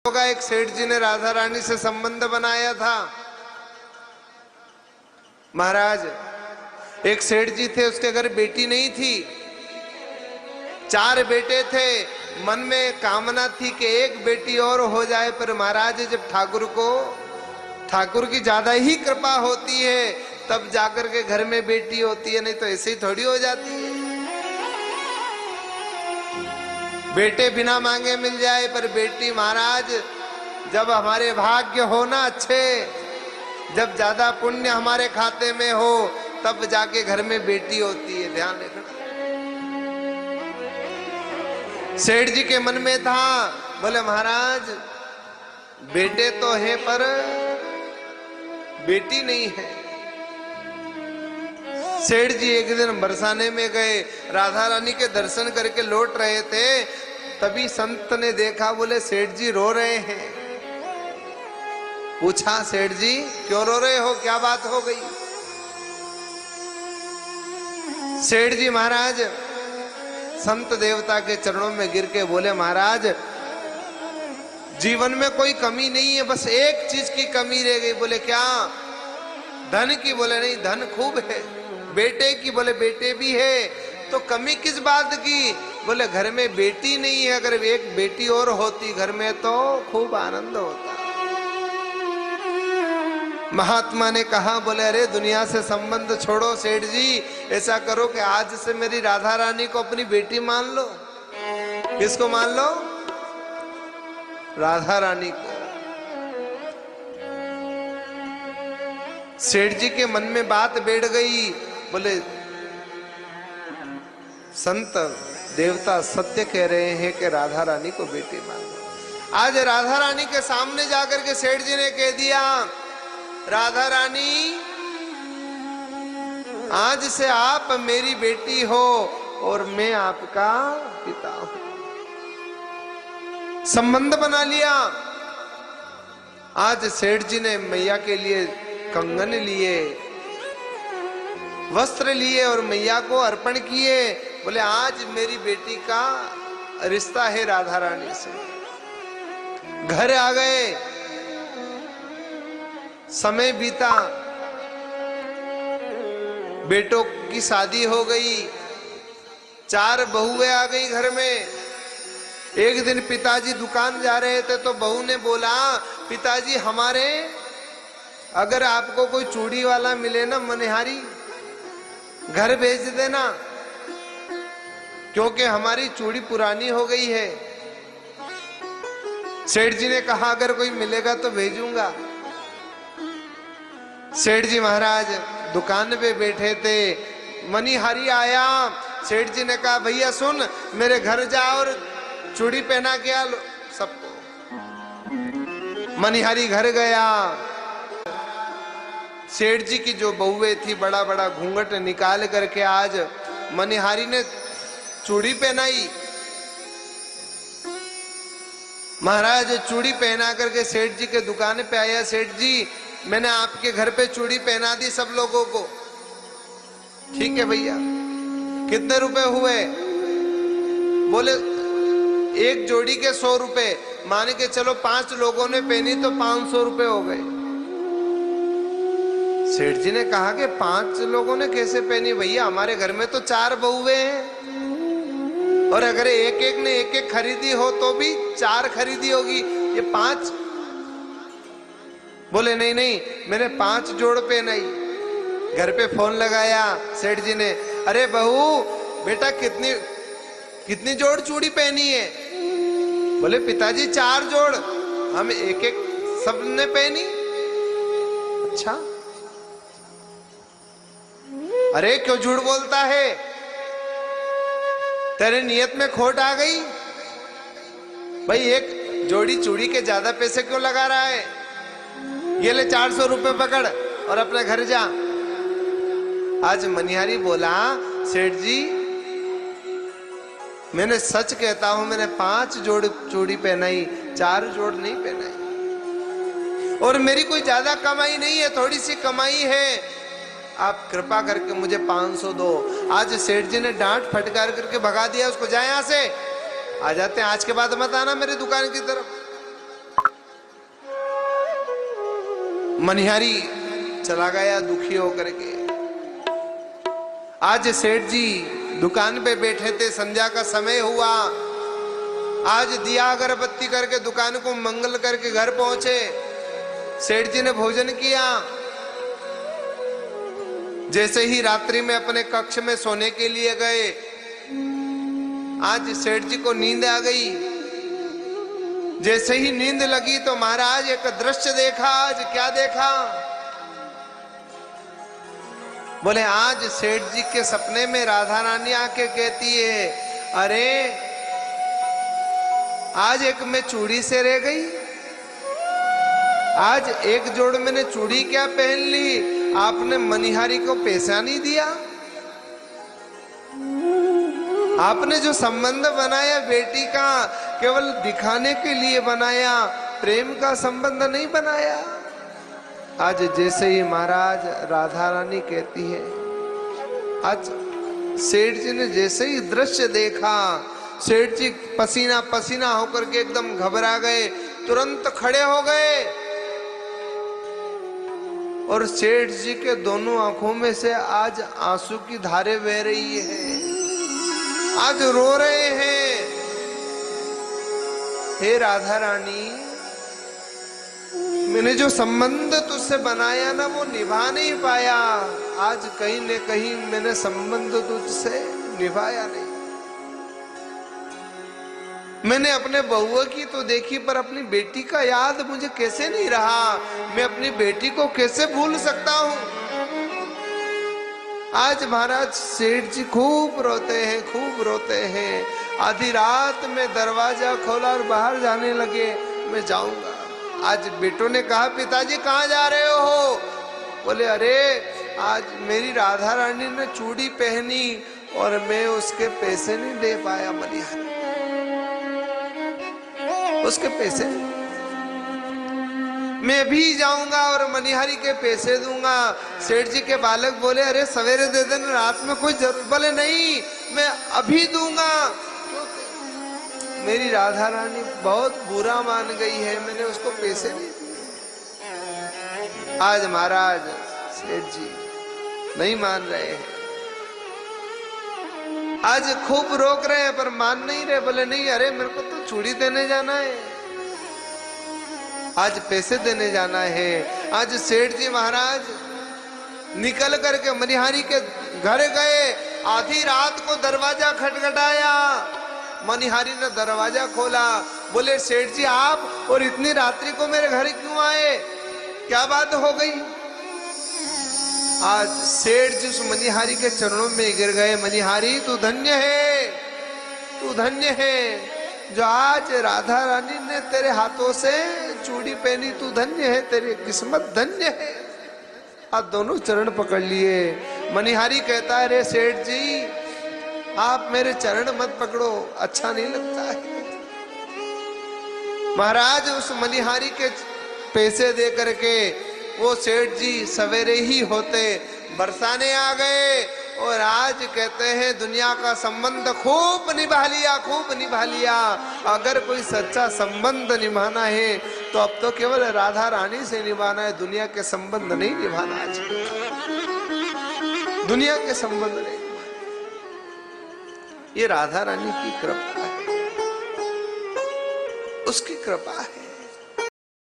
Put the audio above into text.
होगा, एक सेठ जी ने राधा रानी से संबंध बनाया था। महाराज, एक सेठ जी थे, उसके घर बेटी नहीं थी, 4 बेटे थे। मन में कामना थी कि एक बेटी और हो जाए, पर महाराज जब ठाकुर की ज्यादा ही कृपा होती है तब जाकर के घर में बेटी होती है, नहीं तो ऐसे ही थोड़ी हो जाती है। बेटे बिना मांगे मिल जाए, पर बेटी महाराज जब हमारे भाग्य हो ना अच्छे, जब ज्यादा पुण्य हमारे खाते में हो, तब जाके घर में बेटी होती है। ध्यान रखना। सेठ जी के मन में था, बोले महाराज बेटे तो हैं पर बेटी नहीं है। सेठ जी एक दिन बरसाने में गए, राधा रानी के दर्शन करके लौट रहे थे, तभी संत ने देखा, बोले सेठ जी रो रहे हैं। पूछा, सेठ जी क्यों रो रहे हो, क्या बात हो गई? सेठ जी महाराज संत देवता के चरणों में गिर के बोले, महाराज जीवन में कोई कमी नहीं है, बस एक चीज की कमी रह गई। बोले क्या? धन की? बोले नहीं, धन खूब है। बेटे की? बोले बेटे भी है। तो कमी किस बात की? बोले घर में बेटी नहीं है, अगर एक बेटी और होती घर में तो खूब आनंद होता। महात्मा ने कहा, बोले अरे दुनिया से संबंध छोड़ो सेठ जी, ऐसा करो कि आज से मेरी राधा रानी को अपनी बेटी मान लो। किसको मान लो? राधा रानी को। सेठ जी के मन में बात बैठ गई। बोले संत देवता सत्य कह रहे हैं कि राधा रानी को बेटी मान लो। आज राधा रानी के सामने जाकर के सेठ जी ने कह दिया, राधा रानी आज से आप मेरी बेटी हो और मैं आपका पिता हूं। संबंध बना लिया। आज सेठ जी ने मैया के लिए कंगन लिए, वस्त्र लिए और मैया को अर्पण किए। बोले आज मेरी बेटी का रिश्ता है राधा रानी से। घर आ गए, समय बीता, बेटों की शादी हो गई, 4 बहुएं आ गई घर में। एक दिन पिताजी दुकान जा रहे थे तो बहू ने बोला, पिताजी हमारे अगर आपको कोई चूड़ी वाला मिले ना मनिहारी, घर भेज देना, क्योंकि हमारी चूड़ी पुरानी हो गई है। सेठ जी ने कहा अगर कोई मिलेगा तो भेजूंगा। सेठ जी महाराज दुकान पे बैठे थे, मनिहारी आया। सेठ जी ने कहा, भैया सुन, मेरे घर जा और चूड़ी पहना के आ सबको। मनिहारी घर गया। सेठ जी की जो बहुएं थी, बड़ा बड़ा घूंघट निकाल करके आज मनिहारी ने चूड़ी पहनाई। महाराज चूड़ी पहना करके सेठ जी के दुकान पे आया। सेठ जी मैंने आपके घर पे चूड़ी पहना दी सब लोगों को। ठीक है भैया, कितने रुपए हुए? बोले एक जोड़ी के 100 रुपए। मान के चलो 5 लोगों ने पहनी तो 500 रुपए हो गए। सेठ जी ने कहा कि 5 लोगों ने कैसे पहनी? भैया हमारे घर में तो 4 बहुएं हैं, और अगर एक एक ने एक एक खरीदी हो तो भी 4 खरीदी होगी, ये 5। बोले नहीं नहीं, मैंने 5 जोड़ पहनाई। घर पे फोन लगाया सेठ जी ने, अरे बहू बेटा कितनी जोड़ चूड़ी पहनी है? बोले पिताजी 4 जोड़, हम एक एक सबने पहनी। अच्छा, अरे क्यों झूठ बोलता है? तेरे नियत में खोट आ गई। भाई एक जोड़ी चूड़ी के ज्यादा पैसे क्यों लगा रहा है? ये ले 400 रुपए पकड़ और अपने घर जा। आज मनिहारी बोला, सेठ जी मैंने सच कहता हूं, मैंने 5 जोड़ चूड़ी पहनाई, 4 जोड़ नहीं पहनाई, और मेरी कोई ज्यादा कमाई नहीं है, थोड़ी सी कमाई है। आप कृपा करके मुझे 500 दो। आज सेठ जी ने डांट फटकार करके भगा दिया उसको, जाए यहां से, आ जाते हैं, आज के बाद मत आना मेरी दुकान की तरफ। मनिहारी चला गया दुखी होकर के। आज सेठ जी दुकान पे बैठे थे, संध्या का समय हुआ। आज दिया अगरबत्ती करके दुकान को मंगल करके घर पहुंचे। सेठ जी ने भोजन किया। जैसे ही रात्रि में अपने कक्ष में सोने के लिए गए, आज सेठ जी को नींद आ गई। जैसे ही नींद लगी तो महाराज एक दृश्य देखा। आज क्या देखा? बोले आज सेठ जी के सपने में राधा रानी आके कहती है, अरे आज एक मैं चूड़ी से रह गई। आज एक जोड़ मैंने चूड़ी क्या पहन ली, आपने मनिहारी को पैसा नहीं दिया। आपने जो संबंध बनाया बेटी का केवल दिखाने के लिए बनाया, प्रेम का संबंध नहीं बनाया। आज जैसे ही महाराज राधा रानी कहती है, आज सेठ जी ने जैसे ही दृश्य देखा, सेठ जी पसीना पसीना होकर के एकदम घबरा गए, तुरंत खड़े हो गए और सेठ जी के दोनों आंखों में से आज आंसू की धारे बह रही है। आज रो रहे हैं, हे राधा रानी, मैंने जो संबंध तुझसे बनाया ना वो निभा नहीं पाया। आज कहीं न कहीं मैंने संबंध तुझसे निभाया नहीं। मैंने अपने बहुआ की तो देखी, पर अपनी बेटी का याद मुझे कैसे नहीं रहा। मैं अपनी बेटी को कैसे भूल सकता हूं। आज महाराज सेठ जी खूब रोते हैं, खूब रोते हैं। आधी रात में दरवाजा खोला और बाहर जाने लगे, मैं जाऊंगा। आज बेटों ने कहा, पिताजी कहाँ जा रहे हो? बोले, अरे आज मेरी राधा रानी ने चूड़ी पहनी और मैं उसके पैसे नहीं दे पाया। मनिहारी उसके पैसे, मैं भी जाऊंगा और मनिहारी के पैसे दूंगा। सेठ जी के बालक बोले, अरे सवेरे दे देना, रात में कोई जरूरत। बोले नहीं, मैं अभी दूंगा। मेरी राधा रानी बहुत बुरा मान गई है, मैंने उसको पैसे नहीं दिए। आज महाराज सेठ जी नहीं मान रहे हैं। आज खूब रोक रहे हैं पर मान नहीं रहे। बोले नहीं, अरे मेरे को तो चूड़ी देने जाना है, आज पैसे देने जाना है। आज सेठ जी महाराज निकल करके मनिहारी के घर गए। आधी रात को दरवाजा खटखटाया। मनिहारी ने दरवाजा खोला। बोले, सेठ जी आप और इतनी रात्रि को मेरे घर क्यों आए? क्या बात हो गई? आज सेठ जी उस मनिहारी के चरणों में गिर गए। मनिहारी तू धन्य है, तू धन्य है जो आज राधा रानी ने तेरे हाथों से चूड़ी पहनी। तू धन्य है, तेरी किस्मत धन्य है। आज दोनों चरण पकड़ लिए। मनिहारी कहता है, अरे सेठ जी आप मेरे चरण मत पकड़ो, अच्छा नहीं लगता है। महाराज उस मनिहारी के पैसे दे करके वो सेठ जी सवेरे ही होते बरसाने आ गए। और आज कहते हैं दुनिया का संबंध खूब निभा लिया, खूब निभा लिया। अगर कोई सच्चा संबंध निभाना है तो अब तो केवल राधा रानी से निभाना है, दुनिया के संबंध नहीं निभाना चाहिए। दुनिया के संबंध नहीं, ये राधा रानी की कृपा है, उसकी कृपा है।